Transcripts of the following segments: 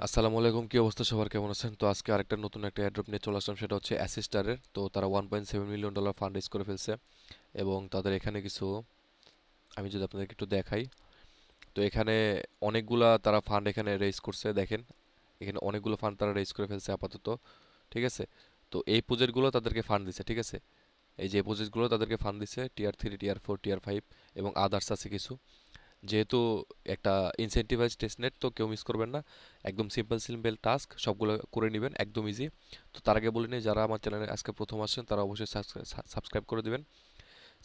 আসসালামু আলাইকুম, কি অবস্থা সবার, কেমন আছেন? তো আজকে আরেকটা নতুন একটা এয়ারড্রপ নিয়ে চলে আসলাম, সেটা হচ্ছে অ্যাসিস্টারের। তো তারা $1.7 মিলিয়ন ফান্ড রেজ করে ফেলছে এবং তাদের এখানে কিছু, আমি যদি আপনাদেরকে একটু দেখাই, তো এখানে অনেকগুলা তারা ফান্ড এখানে রেজ করছে, দেখেন এখানে অনেকগুলো ফান্ড তারা রেজ করে ফেলছে আপাতত। ঠিক আছে, তো এই প্রজেক্টগুলো তাদেরকে ফান্ড দিছে, ঠিক আছে, এই যে প্রজেক্টগুলো তাদেরকে ফান্ড দিছে টিয়ার 3, টিয়ার 4, টিয়ার 5 এবং আদার্স আছে কিছু। যেহেতু একটা ইনসেন্টিভাইজ টেস্টনেট, তো কেউ মিস করবেন না। একদম সিম্পল সিম্পল টাস্ক সবগুলো করে নেবেন, একদম ইজি। তো তার আগে বলে নিই, যারা আমার চ্যানেলে আজকে প্রথম আসছেন তারা অবশ্যই সাবস্ক্রাইব করে দিবেন।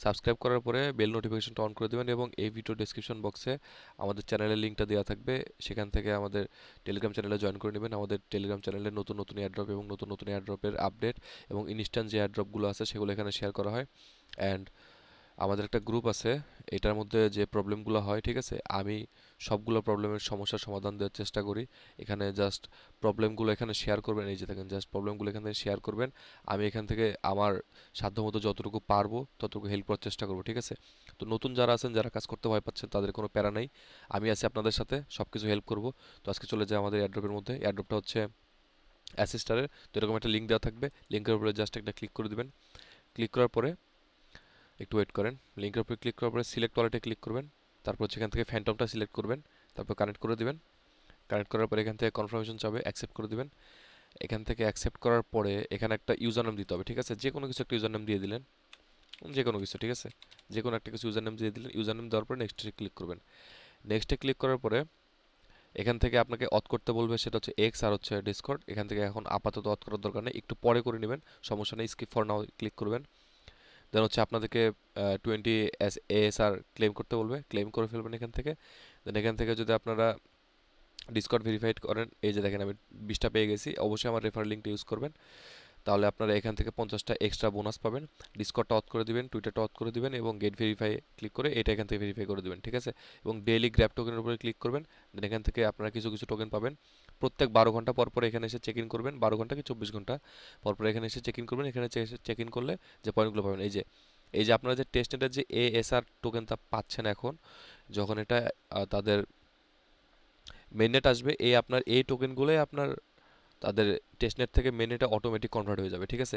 সাবস্ক্রাইব করার পরে বেল নোটিফিকেশনটা অন করে দিবেন এবং এই ভিডিও ডেসক্রিপশন বক্সে আমাদের চ্যানেলের লিঙ্কটা দেওয়া থাকবে, সেখান থেকে আমাদের টেলিগ্রাম চ্যানেলে জয়েন করে নেবেন। আমাদের টেলিগ্রাম চ্যানেলে নতুন নতুন এয়ারড্রপ এবং নতুন নতুন এয়ারড্রপের আপডেট এবং ইনস্ট্যান্ট যে এয়ারড্রপগুলো আছে সেগুলো এখানে শেয়ার করা হয়। অ্যান্ড আমাদের একটা গ্রুপ আছে, এটার মধ্যে যে প্রবলেমগুলো হয়, ঠিক আছে, আমি সবগুলো প্রবলেমের সমস্যার সমাধান দেওয়ার চেষ্টা করি। এখানে জাস্ট প্রবলেমগুলো এখানে শেয়ার করবেন, এই যে দেখেন জাস্ট প্রবলেমগুলো এখান থেকে শেয়ার করবেন। আমি এখান থেকে আমার সাধ্যমতো যতটুকু পারবো ততটুকু হেল্প করার চেষ্টা করবো, ঠিক আছে। তো নতুন যারা আছেন, যারা কাজ করতে ভয় পাচ্ছেন, তাদের কোনো প্যারা নেই, আমি আছি আপনাদের সাথে, সব কিছু হেল্প করবো। তো আজকে চলে যায় আমাদের এয়ারড্রপের মধ্যে। এয়ারড্রপটা হচ্ছে অ্যাসিস্টারের। তো এরকম একটা লিঙ্ক দেওয়া থাকবে, লিঙ্কের উপরে জাস্ট একটা ক্লিক করে দিবেন। ক্লিক করার পরে একটু ওয়েট করেন, লিঙ্কের উপরে ক্লিক করার পরে সিলেক্ট ওয়ালেটে ক্লিক করবেন। তারপর সেখান থেকে ফ্যান্টমটা সিলেক্ট করবেন, তারপর কানেক্ট করে দিবেন। কানেক্ট করার পরে এখান থেকে কনফার্মেশন চাবে, অ্যাকসেপ্ট করে দিবেন। এখান থেকে অ্যাকসেপ্ট করার পরে এখানে একটা ইউজার নাম দিতে হবে, ঠিক আছে, যে কোনো কিছু একটা ইউজার নাম দিয়ে দিলেন, যে কোনো কিছু, ঠিক আছে, যে কোনো একটা কিছু ইউজার নাম দিয়ে দিলেন। ইউজার নাম দেওয়ার পরে নেক্সটে ক্লিক করবেন। নেক্সটে ক্লিক করার পরে এখান থেকে আপনাকে অথ করতে বলবে, সেটা হচ্ছে এক্স আর হচ্ছে ডিসকর্ড। এখান থেকে এখন আপাতত অথ করার দরকার নেই, একটু পরে করে নেবেন, সমস্যা নেই, স্কিপ ফর নাও ক্লিক করবেন। দেন হচ্ছে আপনাদেরকে 20 ASR ক্লেম করতে বলবে, ক্লেম করে ফেলবেন এখান থেকে। দেন এখান থেকে যদি আপনারা ডিসকর্ড ভেরিফাইড করেন, এই যে দেখেন আমি 20টা পেয়ে গেছি, অবশ্যই আমার রেফার লিঙ্কটা ইউজ করবেন, তাহলে আপনারা এখান থেকে 50টা এক্সট্রা বোনাস পাবেন। ডিসকর্ডটা অথ করে দিবেন, টুইটারটা অথ করে দিবেন এবং গেট ভেরিফাই ক্লিক করে এটা এখান থেকে ভেরিফাই করে দিবেন, ঠিক আছে। এবং ডেইলি গ্র্যাব টোকেনের উপরে ক্লিক করবেন। দেন এখান থেকে আপনারা কিছু কিছু টোকেন পাবেন। প্রত্যেক 12 ঘন্টা পর পর এখানে এসে চেক ইন করবেন, 12 ঘন্টা কি 24 ঘন্টা পর পর এখানে এসে চেক ইন করবেন। এখানে চেক ইন করলে যে পয়েন্টগুলো পাবেন, এই যে আপনারা যে টেস্টনেটের যে ASR টোকেনটা পাচ্ছেন এখন, যখন এটা তাদের মেইননেট আসবে, আপনার এই টোকেনগুলোই আপনার তাদের টেস্টনেট থেকে মেইননেটে অটোমেটিক কনভার্ট হয়ে যাবে, ঠিক আছে।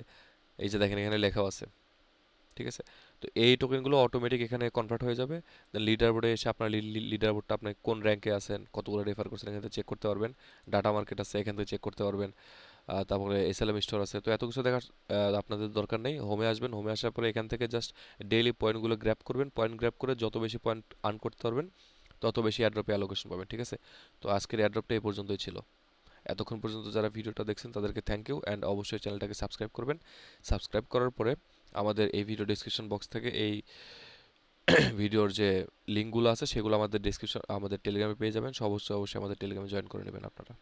এই যে দেখেন এখানে লেখাও আছে, ঠিক আছে। তো এই টোকেনগুলো অটোমেটিক এখানে কনভার্ট হয়ে যাবে। দেন লিডার বোর্ডে এসে আপনার লিডার বোর্ডটা আপনি কোন র্যাঙ্কে আছেন, কতগুলো রেফার করছেন, এখান থেকে চেক করতে পারবেন। ডাটা মার্কেট আছে, এখান থেকে চেক করতে পারবেন। তারপরে SLM স্টোর আছে। তো এত কিছু দেখার আপনাদের দরকার নেই। হোমে আসবেন, হোমে আসার পরে এখান থেকে জাস্ট ডেইলি পয়েন্টগুলো গ্র্যাব করবেন। পয়েন্ট গ্র্যাব করে যত বেশি পয়েন্ট আর্ন করতে পারবেন তত বেশি এয়ারড্রপে অ্যালোকেশন পাবেন, ঠিক আছে। তো আজকের এয়ারড্রপটা এই পর্যন্তই ছিল। এতক্ষণ পর্যন্ত যারা ভিডিওটা দেখছেন তাদেরকে থ্যাংক ইউ, অ্যান্ড অবশ্যই চ্যানেলটাকে সাবস্ক্রাইব করবেন। সাবস্ক্রাইব করার পরে আমাদের এই ভিডিও ডিসক্রিপশন বক্স থেকে এই ভিডিওর যে লিঙ্কগুলো আছে সেগুলো আমাদের ডিসক্রিপশন, আমাদের টেলিগ্রামে পেয়ে যাবেন। অবশ্যই অবশ্যই আমাদের টেলিগ্রামে জয়েন করে নেবেন আপনারা।